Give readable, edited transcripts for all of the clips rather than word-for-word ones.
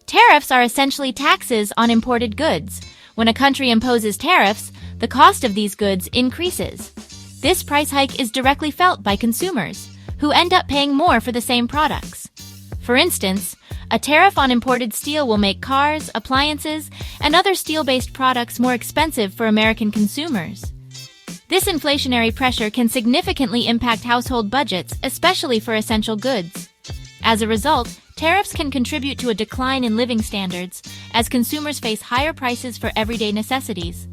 Tariffs are essentially taxes on imported goods. When a country imposes tariffs, the cost of these goods increases. This price hike is directly felt by consumers, who end up paying more for the same products. For instance, a tariff on imported steel will make cars, appliances, and other steel-based products more expensive for American consumers. This inflationary pressure can significantly impact household budgets, especially for essential goods. As a result, tariffs can contribute to a decline in living standards as consumers face higher prices for everyday necessities.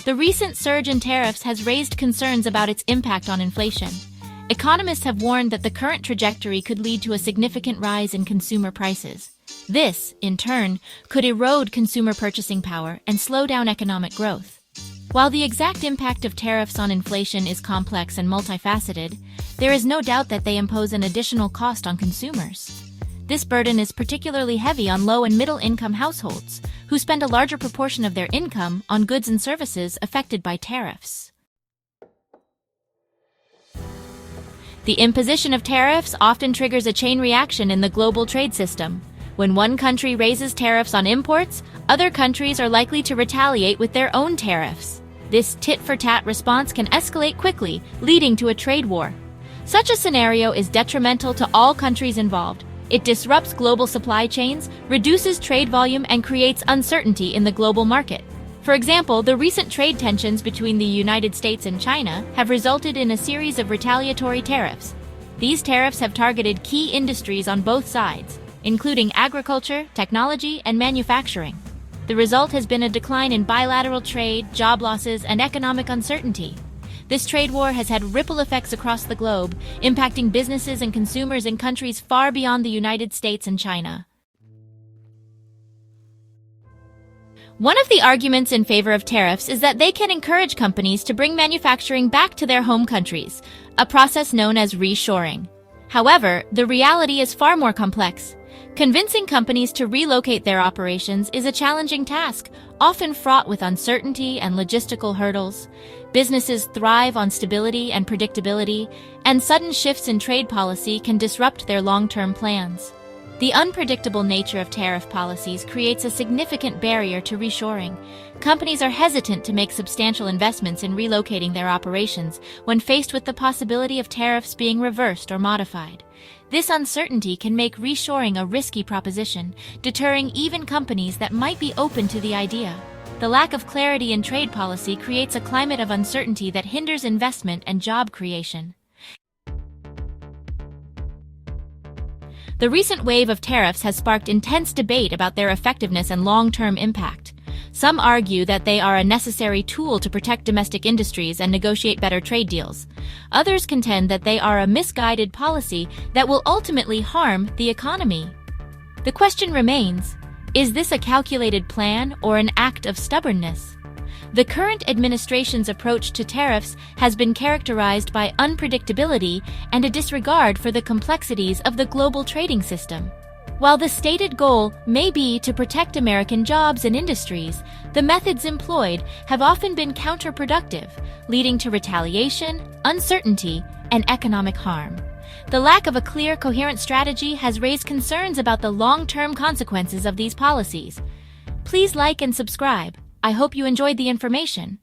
The recent surge in tariffs has raised concerns about its impact on inflation. Economists have warned that the current trajectory could lead to a significant rise in consumer prices. This, in turn, could erode consumer purchasing power and slow down economic growth. While the exact impact of tariffs on inflation is complex and multifaceted, there is no doubt that they impose an additional cost on consumers. This burden is particularly heavy on low- and middle-income households, who spend a larger proportion of their income on goods and services affected by tariffs. The imposition of tariffs often triggers a chain reaction in the global trade system. When one country raises tariffs on imports, other countries are likely to retaliate with their own tariffs. This tit-for-tat response can escalate quickly, leading to a trade war. Such a scenario is detrimental to all countries involved. It disrupts global supply chains, reduces trade volume, and creates uncertainty in the global market. For example, the recent trade tensions between the United States and China have resulted in a series of retaliatory tariffs. These tariffs have targeted key industries on both sides, including agriculture, technology, and manufacturing. The result has been a decline in bilateral trade, job losses, and economic uncertainty. This trade war has had ripple effects across the globe, impacting businesses and consumers in countries far beyond the United States and China. One of the arguments in favor of tariffs is that they can encourage companies to bring manufacturing back to their home countries, a process known as reshoring. However, the reality is far more complex. Convincing companies to relocate their operations is a challenging task, often fraught with uncertainty and logistical hurdles. Businesses thrive on stability and predictability, and sudden shifts in trade policy can disrupt their long-term plans. The unpredictable nature of tariff policies creates a significant barrier to reshoring. Companies are hesitant to make substantial investments in relocating their operations when faced with the possibility of tariffs being reversed or modified. This uncertainty can make reshoring a risky proposition, deterring even companies that might be open to the idea. The lack of clarity in trade policy creates a climate of uncertainty that hinders investment and job creation. The recent wave of tariffs has sparked intense debate about their effectiveness and long-term impact. Some argue that they are a necessary tool to protect domestic industries and negotiate better trade deals. Others contend that they are a misguided policy that will ultimately harm the economy. The question remains, is this a calculated plan or an act of stubbornness? The current administration's approach to tariffs has been characterized by unpredictability and a disregard for the complexities of the global trading system. While the stated goal may be to protect American jobs and industries, the methods employed have often been counterproductive, leading to retaliation, uncertainty, and economic harm. The lack of a clear, coherent strategy has raised concerns about the long-term consequences of these policies. Please like and subscribe. I hope you enjoyed the information.